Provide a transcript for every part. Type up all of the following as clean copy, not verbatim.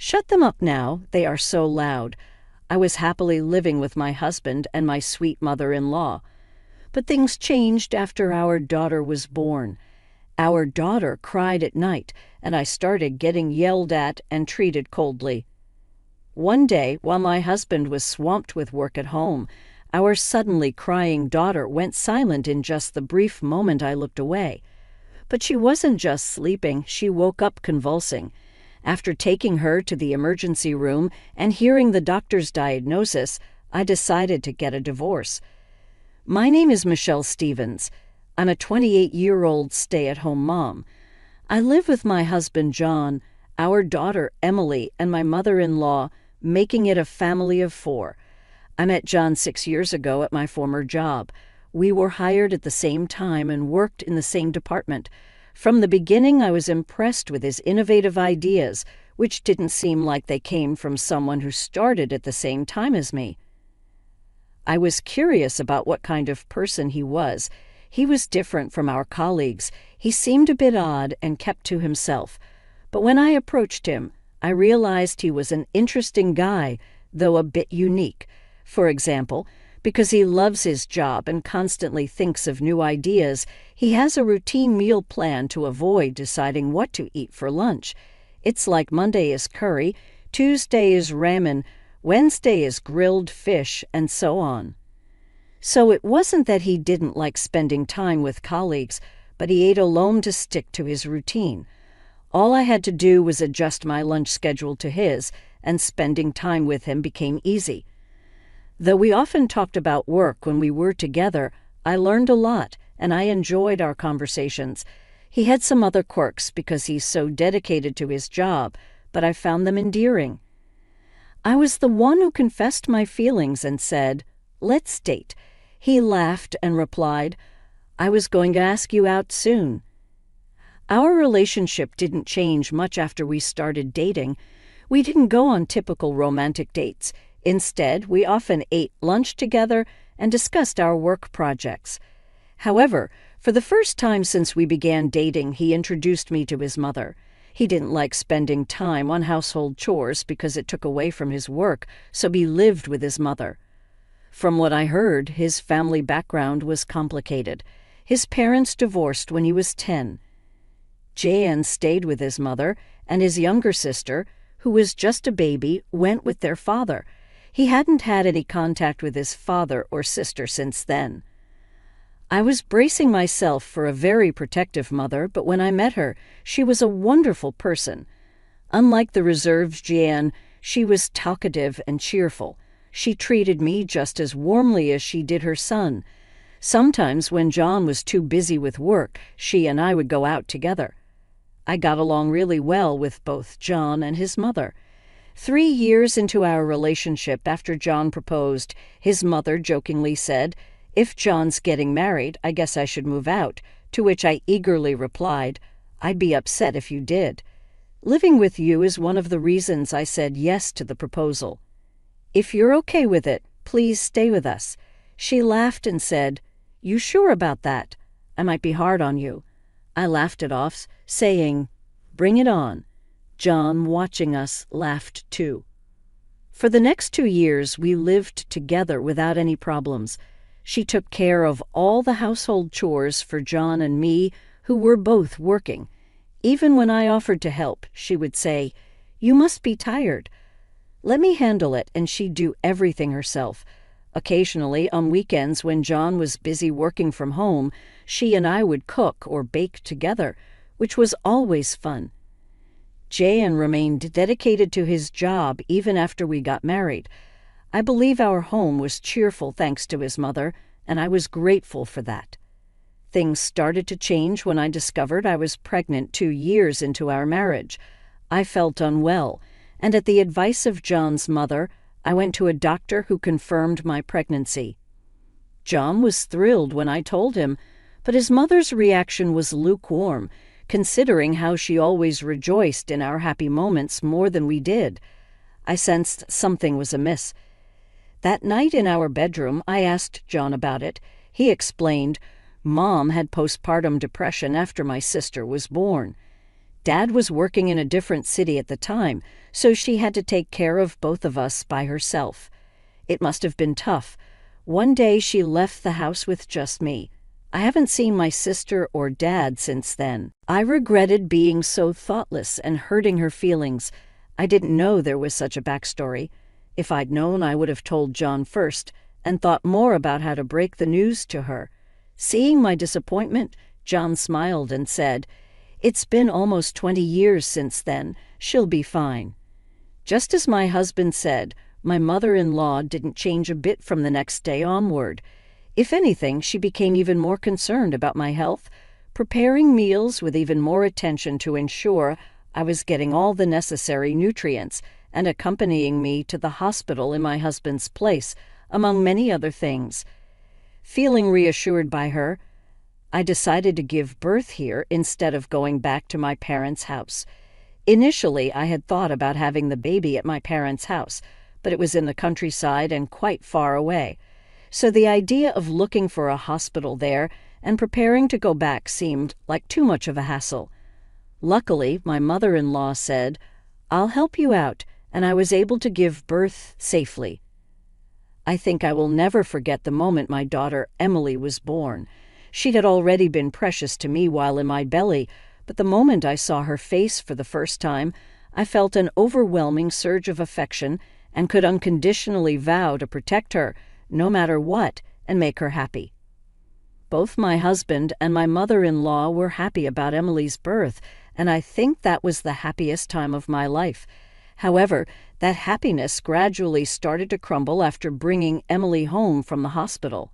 Shut them up now, they are so loud. I was happily living with my husband and my sweet mother-in-law. But things changed after our daughter was born. Our daughter cried at night, and I started getting yelled at and treated coldly. One day, while my husband was swamped with work at home, our suddenly crying daughter went silent in just the brief moment I looked away. But she wasn't just sleeping, she woke up convulsing. After taking her to the emergency room and hearing the doctor's diagnosis, I decided to get a divorce. My name is Michelle Stevens. I'm a 28-year-old stay-at-home mom. I live with my husband, John, our daughter, Emily, and my mother-in-law, making it a family of 4. I met John 6 years ago at my former job. We were hired at the same time and worked in the same department. From the beginning, I was impressed with his innovative ideas, which didn't seem like they came from someone who started at the same time as me. I was curious about what kind of person he was. He was different from our colleagues. He seemed a bit odd and kept to himself. But when I approached him, I realized he was an interesting guy, though a bit unique. For example, because he loves his job and constantly thinks of new ideas, he has a routine meal plan to avoid deciding what to eat for lunch. It's like Monday is curry, Tuesday is ramen, Wednesday is grilled fish, and so on. So it wasn't that he didn't like spending time with colleagues, but he ate alone to stick to his routine. All I had to do was adjust my lunch schedule to his, and spending time with him became easy. Though we often talked about work when we were together, I learned a lot, and I enjoyed our conversations. He had some other quirks because he's so dedicated to his job, but I found them endearing. I was the one who confessed my feelings and said, "Let's date." He laughed and replied, "I was going to ask you out soon." Our relationship didn't change much after we started dating. We didn't go on typical romantic dates. Instead, we often ate lunch together and discussed our work projects. However, for the first time since we began dating, he introduced me to his mother. He didn't like spending time on household chores because it took away from his work, so he lived with his mother. From what I heard, his family background was complicated. His parents divorced when he was 10. Jan stayed with his mother, and his younger sister, who was just a baby, went with their father. He hadn't had any contact with his father or sister since then. I was bracing myself for a very protective mother, but when I met her, she was a wonderful person. Unlike the reserved Jan, she was talkative and cheerful. She treated me just as warmly as she did her son. Sometimes when John was too busy with work, she and I would go out together. I got along really well with both John and his mother. 3 years into our relationship after John proposed, his mother jokingly said, "If John's getting married, I guess I should move out," to which I eagerly replied, "I'd be upset if you did. Living with you is one of the reasons I said yes to the proposal. If you're okay with it, please stay with us." She laughed and said, "You sure about that? I might be hard on you." I laughed it off, saying, "Bring it on." John, watching us, laughed too. For the next 2 years, we lived together without any problems. She took care of all the household chores for John and me, who were both working. Even when I offered to help, she would say, "You must be tired." Let me handle it, and she'd do everything herself. Occasionally, on weekends when John was busy working from home, she and I would cook or bake together, which was always fun. Jan remained dedicated to his job even after we got married. I believe our home was cheerful thanks to his mother, and I was grateful for that. Things started to change when I discovered I was pregnant 2 years into our marriage. I felt unwell, and at the advice of John's mother, I went to a doctor who confirmed my pregnancy. John was thrilled when I told him, but his mother's reaction was lukewarm, considering how she always rejoiced in our happy moments more than we did. I sensed something was amiss. That night in our bedroom, I asked John about it. He explained, "Mom had postpartum depression after my sister was born." Dad was working in a different city at the time, so she had to take care of both of us by herself. It must have been tough. One day she left the house with just me. I haven't seen my sister or Dad since then. I regretted being so thoughtless and hurting her feelings. I didn't know there was such a backstory. If I'd known, I would have told John first and thought more about how to break the news to her. Seeing my disappointment, John smiled and said, "It's been almost 20 years since then. She'll be fine." Just as my husband said, my mother-in-law didn't change a bit from the next day onward. If anything, she became even more concerned about my health, preparing meals with even more attention to ensure I was getting all the necessary nutrients, and accompanying me to the hospital in my husband's place, among many other things. Feeling reassured by her, I decided to give birth here instead of going back to my parents' house. Initially, I had thought about having the baby at my parents' house, but it was in the countryside and quite far away. So the idea of looking for a hospital there and preparing to go back seemed like too much of a hassle. Luckily, my mother-in-law said, "I'll help you out," and I was able to give birth safely. I think I will never forget the moment my daughter Emily was born. She had already been precious to me while in my belly, but the moment I saw her face for the first time, I felt an overwhelming surge of affection and could unconditionally vow to protect her, no matter what, and make her happy. Both my husband and my mother-in-law were happy about Emily's birth, and I think that was the happiest time of my life. However, that happiness gradually started to crumble after bringing Emily home from the hospital.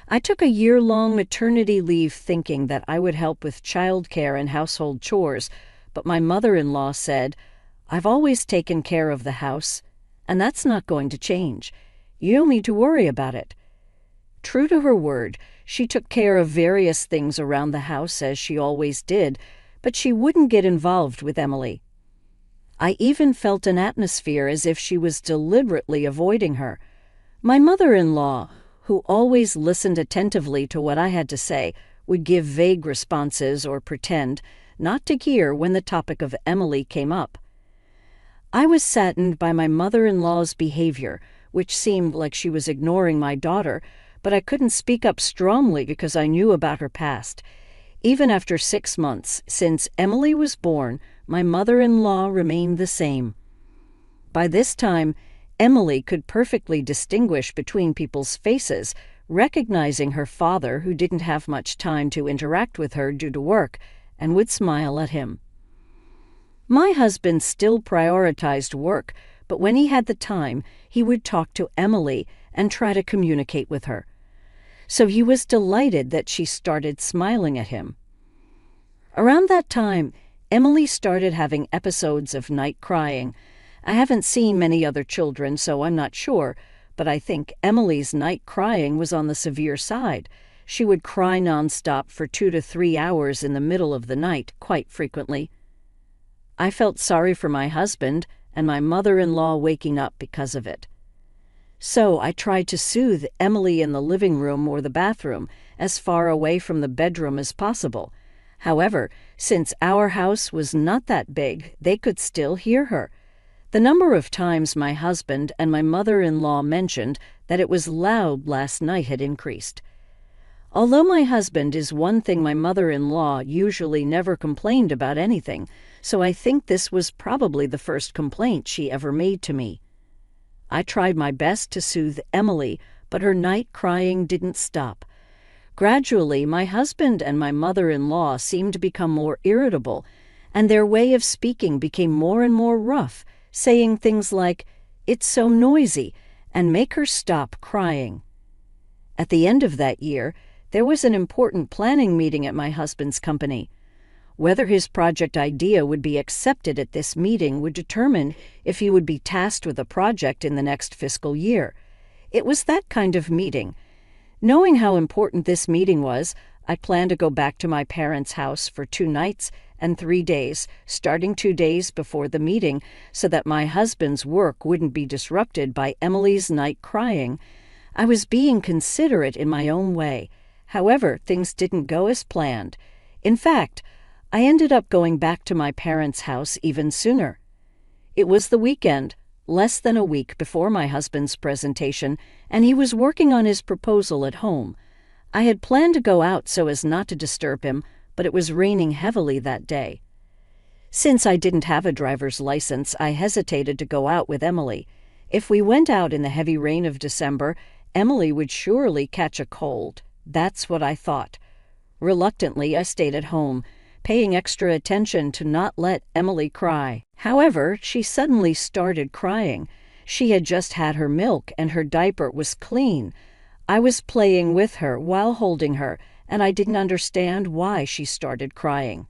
I took a year-long maternity leave thinking that I would help with childcare and household chores, but my mother-in-law said, "I've always taken care of the house, and that's not going to change. You don't need to worry about it." True to her word, she took care of various things around the house as she always did, but she wouldn't get involved with Emily. I even felt an atmosphere as if she was deliberately avoiding her. My mother-in-law, who always listened attentively to what I had to say, would give vague responses or pretend not to hear when the topic of Emily came up. I was saddened by my mother-in-law's behavior, which seemed like she was ignoring my daughter, but I couldn't speak up strongly because I knew about her past. Even after 6 months since Emily was born, my mother-in-law remained the same. By this time, Emily could perfectly distinguish between people's faces, recognizing her father, who didn't have much time to interact with her due to work, and would smile at him. My husband still prioritized work, but when he had the time, he would talk to Emily and try to communicate with her. So he was delighted that she started smiling at him. Around that time, Emily started having episodes of night crying. I haven't seen many other children, so I'm not sure, but I think Emily's night crying was on the severe side. She would cry nonstop for 2 to 3 hours in the middle of the night, quite frequently. I felt sorry for my husband and my mother-in-law waking up because of it. So I tried to soothe Emily in the living room or the bathroom, as far away from the bedroom as possible. However, since our house was not that big, they could still hear her. The number of times my husband and my mother-in-law mentioned that it was loud last night had increased. Although my husband is one thing, my mother-in-law usually never complained about anything, so I think this was probably the first complaint she ever made to me. I tried my best to soothe Emily, but her night crying didn't stop. Gradually, my husband and my mother-in-law seemed to become more irritable, and their way of speaking became more and more rough, saying things like, "It's so noisy," and "make her stop crying." At the end of that year, there was an important planning meeting at my husband's company. Whether his project idea would be accepted at this meeting would determine if he would be tasked with a project in the next fiscal year. It was that kind of meeting. Knowing how important this meeting was, I planned to go back to my parents' house for 2 nights and 3 days, starting 2 days before the meeting, so that my husband's work wouldn't be disrupted by Emily's night crying. I was being considerate in my own way. However, things didn't go as planned. In fact, I ended up going back to my parents' house even sooner. It was the weekend, less than a week before my husband's presentation, and he was working on his proposal at home. I had planned to go out so as not to disturb him, but it was raining heavily that day. Since I didn't have a driver's license, I hesitated to go out with Emily. If we went out in the heavy rain of December, Emily would surely catch a cold. That's what I thought. Reluctantly, I stayed at home, paying extra attention to not let Emily cry. However, she suddenly started crying. She had just had her milk and her diaper was clean. I was playing with her while holding her, and I didn't understand why she started crying.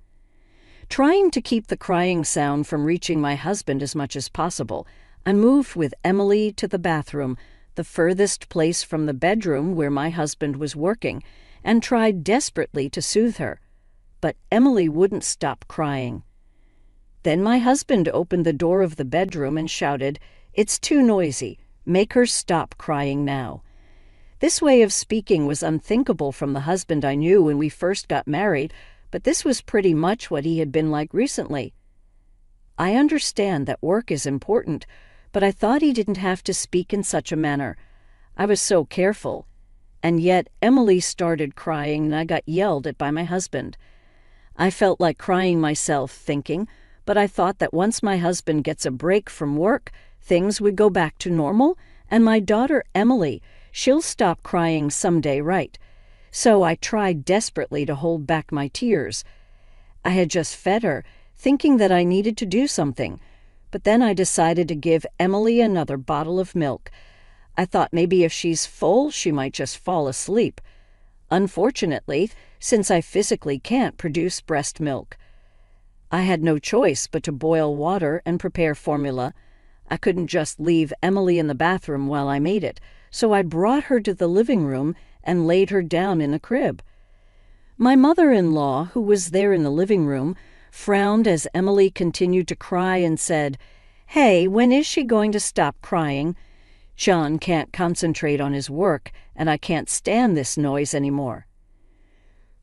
Trying to keep the crying sound from reaching my husband as much as possible, I moved with Emily to the bathroom, the furthest place from the bedroom where my husband was working, and tried desperately to soothe her. But Emily wouldn't stop crying. Then my husband opened the door of the bedroom and shouted, "It's too noisy. Make her stop crying now." This way of speaking was unthinkable from the husband I knew when we first got married, but this was pretty much what he had been like recently. I understand that work is important, but I thought he didn't have to speak in such a manner. I was so careful. And yet Emily started crying and I got yelled at by my husband. I felt like crying myself, thinking, but I thought that once my husband gets a break from work, things would go back to normal, and my daughter Emily, she'll stop crying someday, right? So I tried desperately to hold back my tears. I had just fed her, thinking that I needed to do something, but then I decided to give Emily another bottle of milk. I thought maybe if she's full, she might just fall asleep. Unfortunately, since I physically can't produce breast milk, I had no choice but to boil water and prepare formula. I couldn't just leave Emily in the bathroom while I made it, so I brought her to the living room and laid her down in a crib. My mother-in-law, who was there in the living room, frowned as Emily continued to cry and said, "Hey, when is she going to stop crying? John can't concentrate on his work, and I can't stand this noise anymore."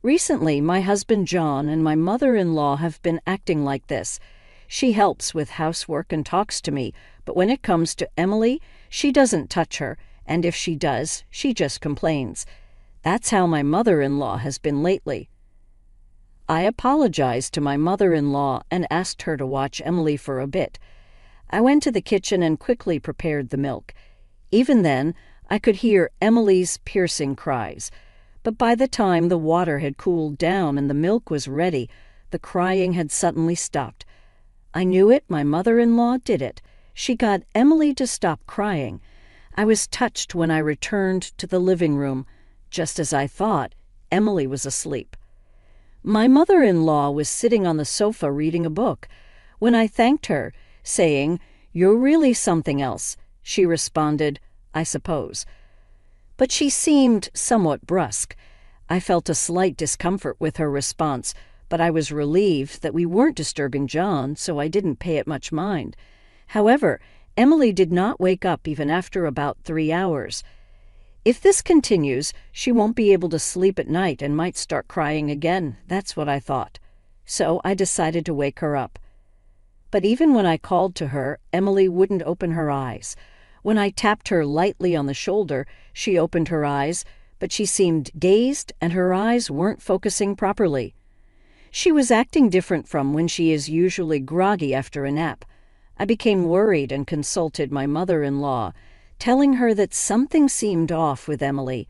Recently, my husband John and my mother-in-law have been acting like this. She helps with housework and talks to me, but when it comes to Emily, she doesn't touch her, and if she does, she just complains. That's how my mother-in-law has been lately. I apologized to my mother-in-law and asked her to watch Emily for a bit. I went to the kitchen and quickly prepared the milk. Even then, I could hear Emily's piercing cries. But by the time the water had cooled down and the milk was ready, the crying had suddenly stopped. I knew it, my mother-in-law did it. She got Emily to stop crying. I was touched when I returned to the living room. Just as I thought, Emily was asleep. My mother-in-law was sitting on the sofa reading a book. When I thanked her, saying, "You're really something else," she responded, "I suppose." But she seemed somewhat brusque. I felt a slight discomfort with her response, but I was relieved that we weren't disturbing John, so I didn't pay it much mind. However, Emily did not wake up even after about 3 hours. If this continues, she won't be able to sleep at night and might start crying again. That's what I thought. So I decided to wake her up. But even when I called to her, Emily wouldn't open her eyes. When I tapped her lightly on the shoulder, she opened her eyes, but she seemed dazed and her eyes weren't focusing properly. She was acting different from when she is usually groggy after a nap. I became worried and consulted my mother-in-law, telling her that something seemed off with Emily.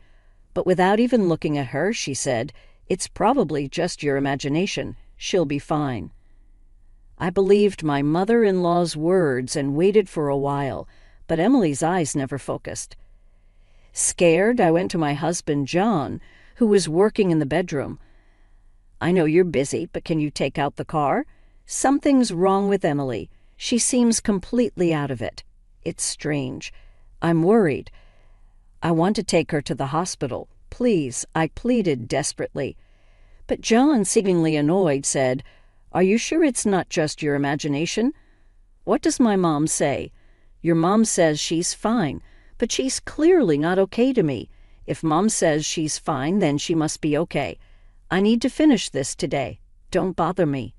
But without even looking at her, she said, "It's probably just your imagination. She'll be fine." I believed my mother-in-law's words and waited for a while, but Emily's eyes never focused. Scared, I went to my husband, John, who was working in the bedroom. "I know you're busy, but can you take out the car? Something's wrong with Emily. She seems completely out of it. It's strange. I'm worried. I want to take her to the hospital. Please," I pleaded desperately. But John, seemingly annoyed, said, "Are you sure it's not just your imagination? What does my mom say? Your mom says she's fine, but she's clearly not okay to me. If Mom says she's fine, then she must be okay. I need to finish this today. Don't bother me."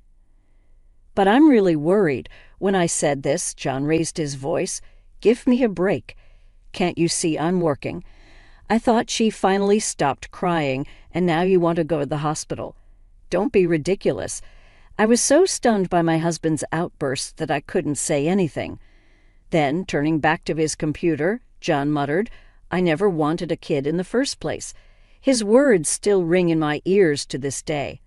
"But I'm really worried." When I said this, John raised his voice. "Give me a break. Can't you see I'm working? I thought she finally stopped crying, and now you want to go to the hospital. Don't be ridiculous." I was so stunned by my husband's outburst that I couldn't say anything. Then, turning back to his computer, John muttered, "I never wanted a kid in the first place." His words still ring in my ears to this day.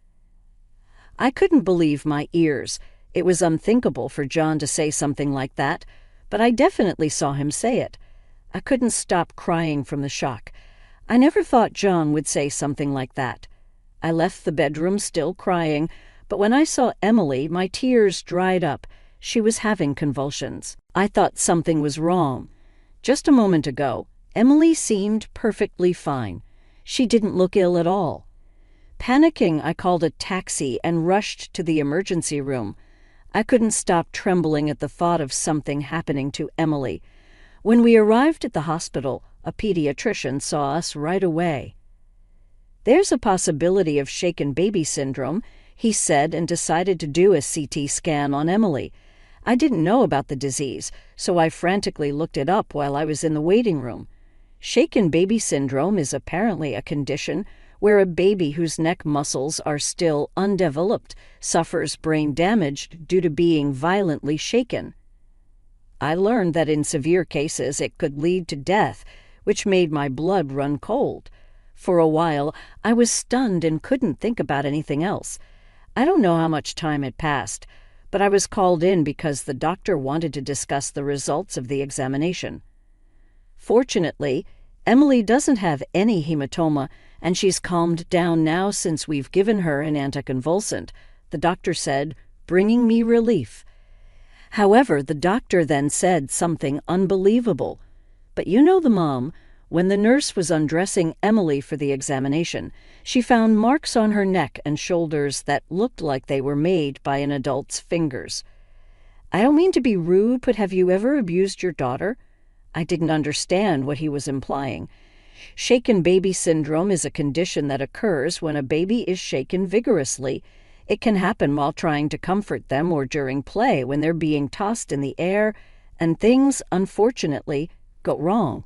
I couldn't believe my ears. It was unthinkable for John to say something like that, but I definitely saw him say it. I couldn't stop crying from the shock. I never thought John would say something like that. I left the bedroom still crying, but when I saw Emily, my tears dried up. She was having convulsions. I thought something was wrong. Just a moment ago, Emily seemed perfectly fine. She didn't look ill at all. Panicking, I called a taxi and rushed to the emergency room. I couldn't stop trembling at the thought of something happening to Emily. When we arrived at the hospital, a pediatrician saw us right away. "There's a possibility of shaken baby syndrome," he said, and decided to do a CT scan on Emily. I didn't know about the disease, so I frantically looked it up while I was in the waiting room. Shaken baby syndrome is apparently a condition where a baby whose neck muscles are still undeveloped suffers brain damage due to being violently shaken. I learned that in severe cases it could lead to death, which made my blood run cold. For a while, I was stunned and couldn't think about anything else. I don't know how much time had passed, but I was called in because the doctor wanted to discuss the results of the examination. Fortunately, Emily doesn't have any hematoma, and she's calmed down now since we've given her an anticonvulsant, the doctor said, bringing me relief. However, the doctor then said something unbelievable. "But you know the mom. When the nurse was undressing Emily for the examination, she found marks on her neck and shoulders that looked like they were made by an adult's fingers." I don't mean to be rude, but have you ever abused your daughter? I didn't understand what he was implying. Shaken baby syndrome is a condition that occurs when a baby is shaken vigorously. It can happen while trying to comfort them or during play when they're being tossed in the air, and things, unfortunately, go wrong.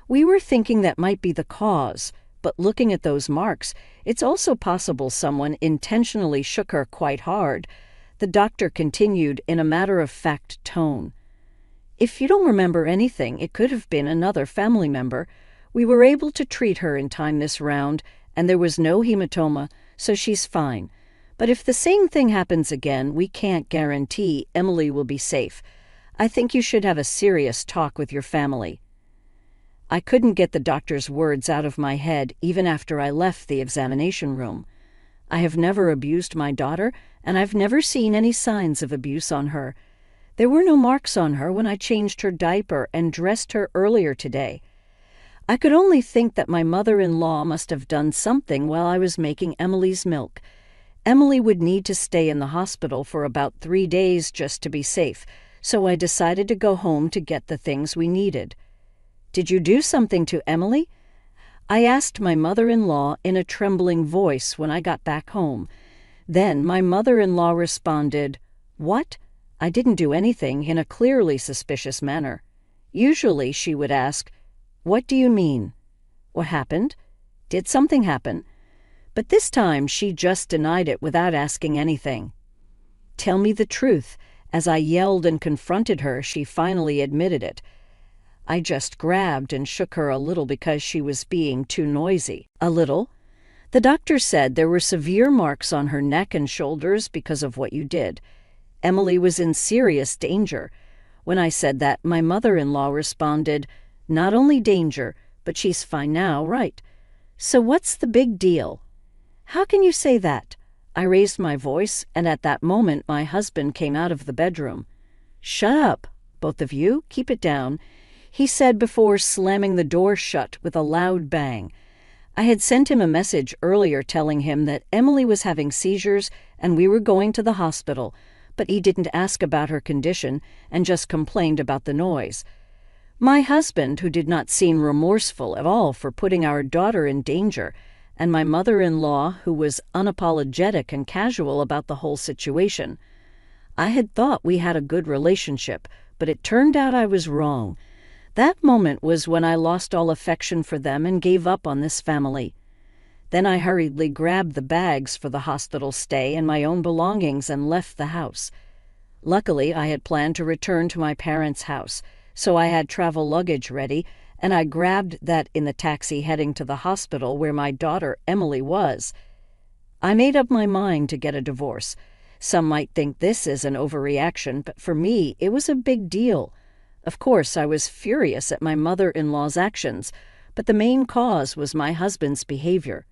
We were thinking that might be the cause, but looking at those marks, it's also possible someone intentionally shook her quite hard. The doctor continued in a matter-of-fact tone. "If you don't remember anything, it could have been another family member. We were able to treat her in time this round, and there was no hematoma, so she's fine. But if the same thing happens again, we can't guarantee Emily will be safe. I think you should have a serious talk with your family." I couldn't get the doctor's words out of my head even after I left the examination room. I have never abused my daughter, and I've never seen any signs of abuse on her. There were no marks on her when I changed her diaper and dressed her earlier today. I could only think that my mother-in-law must have done something while I was making Emily's milk. Emily would need to stay in the hospital for about 3 days just to be safe, so I decided to go home to get the things we needed. "Did you do something to Emily?" I asked my mother-in-law in a trembling voice when I got back home. Then my mother-in-law responded, "What?" I didn't do anything, in a clearly suspicious manner. Usually she would ask, "What do you mean? What happened? Did something happen?" But this time she just denied it without asking anything. "Tell me the truth." As I yelled and confronted her, she finally admitted it. I just grabbed and shook her a little because she was being too noisy. "A little?" "The doctor said there were severe marks on her neck and shoulders because of what you did. Emily was in serious danger." When I said that, my mother-in-law responded, "Not only danger, but she's fine now, right? So what's the big deal?" "How can you say that?" I raised my voice, and at that moment my husband came out of the bedroom. "Shut up, both of you. Keep it down," he said before slamming the door shut with a loud bang. I had sent him a message earlier telling him that Emily was having seizures and we were going to the hospital, but he didn't ask about her condition and just complained about the noise. My husband, who did not seem remorseful at all for putting our daughter in danger, and my mother-in-law, who was unapologetic and casual about the whole situation. I had thought we had a good relationship, but it turned out I was wrong. That moment was when I lost all affection for them and gave up on this family. Then I hurriedly grabbed the bags for the hospital stay and my own belongings and left the house. Luckily, I had planned to return to my parents' house, so I had travel luggage ready, and I grabbed that in the taxi heading to the hospital where my daughter Emily was. I made up my mind to get a divorce. Some might think this is an overreaction, but for me, it was a big deal. Of course, I was furious at my mother-in-law's actions, but the main cause was my husband's behavior.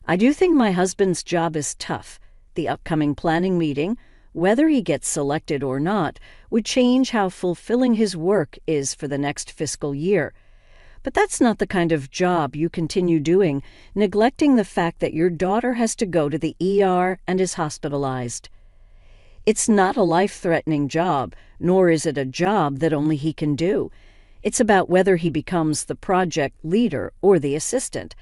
I do think my husband's job is tough. The upcoming planning meeting, whether he gets selected or not, would change how fulfilling his work is for the next fiscal year. But that's not the kind of job you continue doing, neglecting the fact that your daughter has to go to the ER and is hospitalized. It's not a life-threatening job, nor is it a job that only he can do. It's about whether he becomes the project leader or the assistant.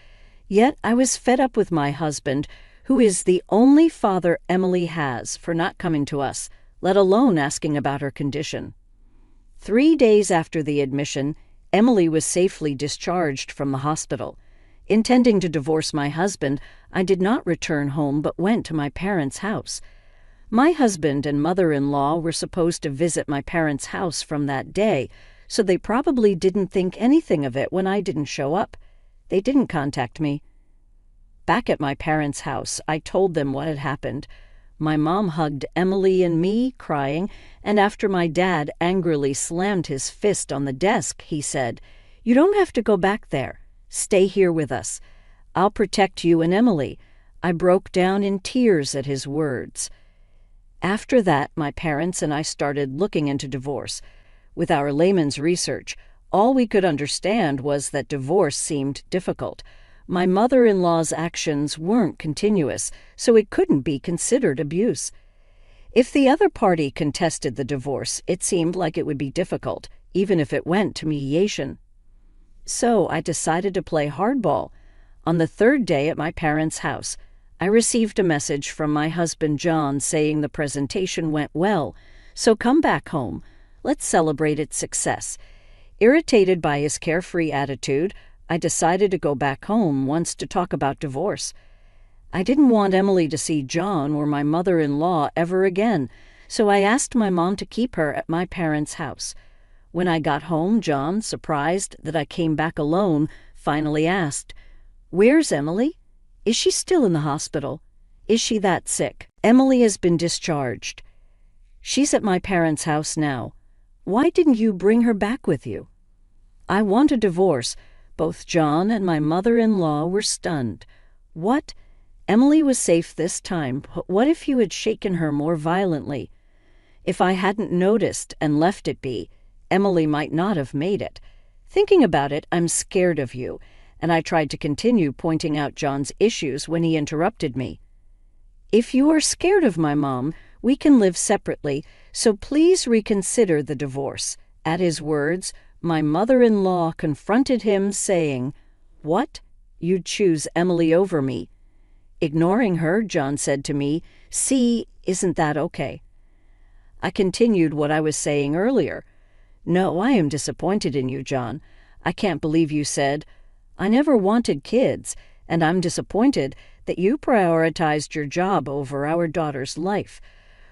Yet I was fed up with my husband, who is the only father Emily has, for not coming to us, let alone asking about her condition. 3 days after the admission, Emily was safely discharged from the hospital. Intending to divorce my husband, I did not return home but went to my parents' house. My husband and mother-in-law were supposed to visit my parents' house from that day, so they probably didn't think anything of it when I didn't show up. They didn't contact me. Back at my parents' house, I told them what had happened. My mom hugged Emily and me, crying, and after my dad angrily slammed his fist on the desk, he said, "You don't have to go back there. Stay here with us. I'll protect you and Emily." I broke down in tears at his words. After that, my parents and I started looking into divorce. With our layman's research, all we could understand was that divorce seemed difficult. My mother-in-law's actions weren't continuous, so it couldn't be considered abuse. If the other party contested the divorce, it seemed like it would be difficult, even if it went to mediation. So I decided to play hardball. On the 3rd day at my parents' house, I received a message from my husband John saying the presentation went well, so come back home. Let's celebrate its success. Irritated by his carefree attitude, I decided to go back home once to talk about divorce. I didn't want Emily to see John or my mother-in-law ever again, so I asked my mom to keep her at my parents' house. When I got home, John, surprised that I came back alone, finally asked, "Where's Emily? Is she still in the hospital? Is she that sick?" "Emily has been discharged. She's at my parents' house now. Why didn't you bring her back with you?" I want a divorce. Both John and my mother-in-law were stunned. What? Emily was safe this time, but what if you had shaken her more violently? If I hadn't noticed and left it be, Emily might not have made it. Thinking about it, I'm scared of you, and I tried to continue pointing out John's issues when he interrupted me. "If you are scared of my mom, we can live separately, so please reconsider the divorce." At his words, my mother-in-law confronted him, saying, "What? You'd choose Emily over me?" Ignoring her, John said to me, "See, isn't that okay?" I continued what I was saying earlier. "No, I am disappointed in you, John. I can't believe you said, 'I never wanted kids,' and I'm disappointed that you prioritized your job over our daughter's life.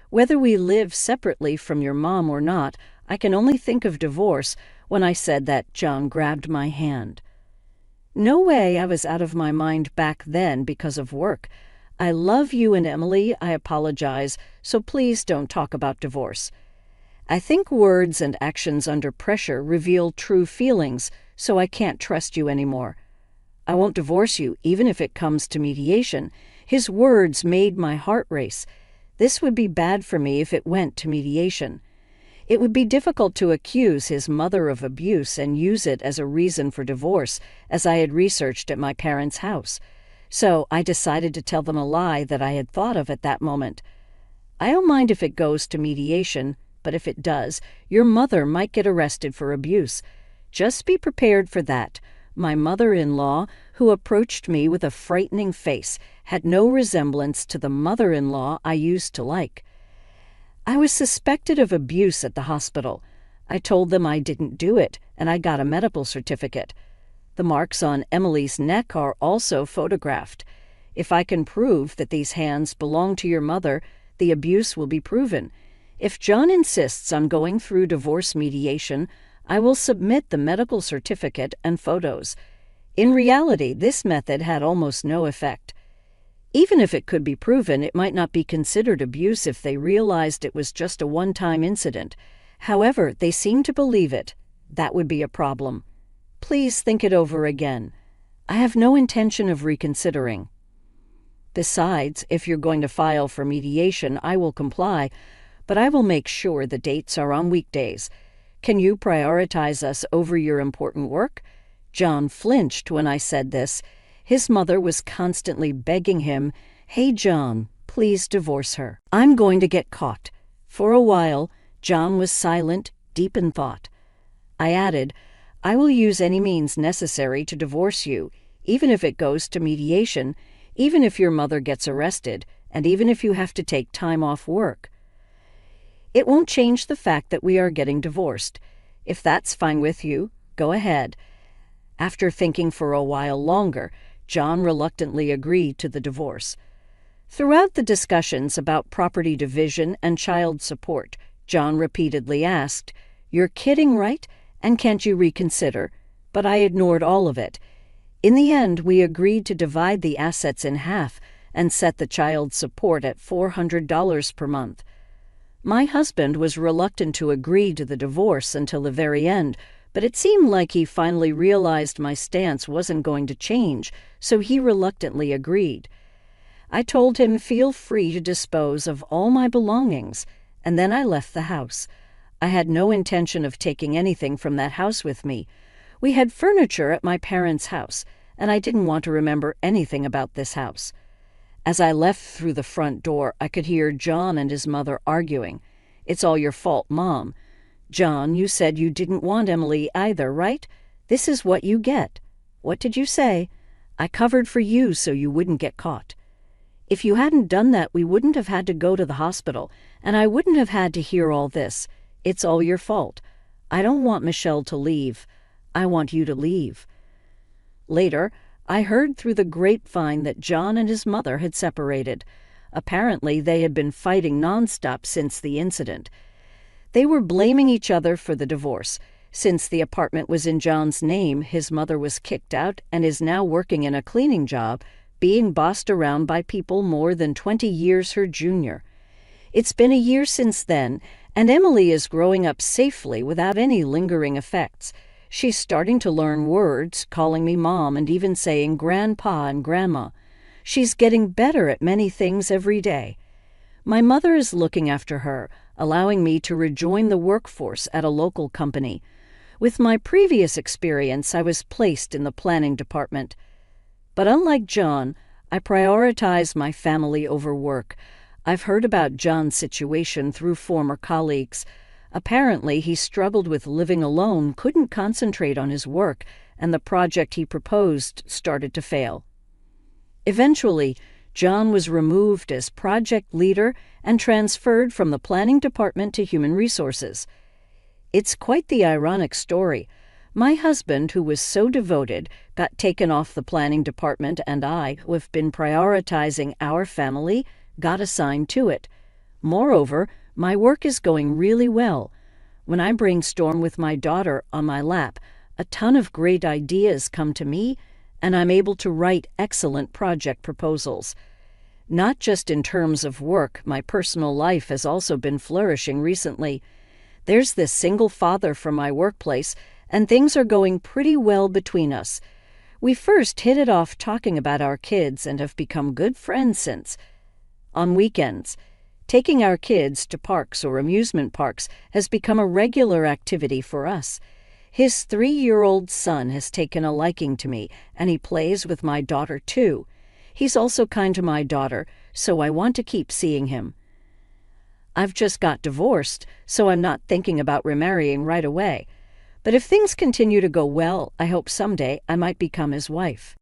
Whether we live separately from your mom or not, I can only think of divorce." When I said that, John grabbed my hand. No way I was out of my mind back then because of work. "I love you and Emily, I apologize, so please don't talk about divorce." I think words and actions under pressure reveal true feelings, so I can't trust you anymore. "I won't divorce you, even if it comes to mediation." His words made my heart race. This would be bad for me if it went to mediation. It would be difficult to accuse his mother of abuse and use it as a reason for divorce, as I had researched at my parents' house. So I decided to tell them a lie that I had thought of at that moment. "I don't mind if it goes to mediation, but if it does, your mother might get arrested for abuse. Just be prepared for that." My mother-in-law, who approached me with a frightening face, had no resemblance to the mother-in-law I used to like. I was suspected of abuse at the hospital. I told them I didn't do it, and I got a medical certificate. The marks on Emily's neck are also photographed. If I can prove that these hands belong to your mother, the abuse will be proven. If John insists on going through divorce mediation, I will submit the medical certificate and photos. In reality, this method had almost no effect. Even if it could be proven, it might not be considered abuse if they realized it was just a one-time incident. However, they seem to believe it. That would be a problem. Please think it over again. I have no intention of reconsidering. Besides, if you're going to file for mediation, I will comply, but I will make sure the dates are on weekdays. Can you prioritize us over your important work? John flinched when I said this. His mother was constantly begging him, "Hey, John, please divorce her. I'm going to get caught." For a while, John was silent, deep in thought. I added, "I will use any means necessary to divorce you, even if it goes to mediation, even if your mother gets arrested, and even if you have to take time off work. It won't change the fact that we are getting divorced. If that's fine with you, go ahead." After thinking for a while longer, John reluctantly agreed to the divorce. Throughout the discussions about property division and child support, John repeatedly asked, "You're kidding, right? And can't you reconsider?" But I ignored all of it. In the end, we agreed to divide the assets in half and set the child support at $400 per month. My husband was reluctant to agree to the divorce until the very end, but it seemed like he finally realized my stance wasn't going to change, so he reluctantly agreed. I told him feel free to dispose of all my belongings, and then I left the house. I had no intention of taking anything from that house with me. We had furniture at my parents' house, and I didn't want to remember anything about this house. As I left through the front door, I could hear John and his mother arguing. "It's all your fault, Mom. John, you said you didn't want Emily either, right? This is what you get." "What did you say?" "I covered for you so you wouldn't get caught." "If you hadn't done that, we wouldn't have had to go to the hospital, and I wouldn't have had to hear all this. It's all your fault. I don't want Michelle to leave. I want you to leave." Later, I heard through the grapevine that John and his mother had separated. Apparently, they had been fighting nonstop since the incident. They were blaming each other for the divorce. Since the apartment was in John's name, his mother was kicked out and is now working in a cleaning job, being bossed around by people more than 20 years her junior. It's been a year since then, and Emily is growing up safely without any lingering effects. She's starting to learn words, calling me Mom and even saying Grandpa and Grandma. She's getting better at many things every day. My mother is looking after her, allowing me to rejoin the workforce at a local company. With my previous experience, I was placed in the planning department. But unlike John, I prioritize my family over work. I've heard about John's situation through former colleagues. Apparently, he struggled with living alone, couldn't concentrate on his work, and the project he proposed started to fail. Eventually, John was removed as project leader and transferred from the planning department to human resources. It's quite the ironic story. My husband, who was so devoted, got taken off the planning department, and I, who have been prioritizing our family, got assigned to it. Moreover, my work is going really well. When I brainstorm with my daughter on my lap, a ton of great ideas come to me, and I'm able to write excellent project proposals. Not just in terms of work, my personal life has also been flourishing recently. There's this single father from my workplace, and things are going pretty well between us. We first hit it off talking about our kids and have become good friends since. On weekends, taking our kids to parks or amusement parks has become a regular activity for us. His 3-year-old son has taken a liking to me, and he plays with my daughter too. He's also kind to my daughter, so I want to keep seeing him. I've just got divorced, so I'm not thinking about remarrying right away. But if things continue to go well, I hope someday I might become his wife.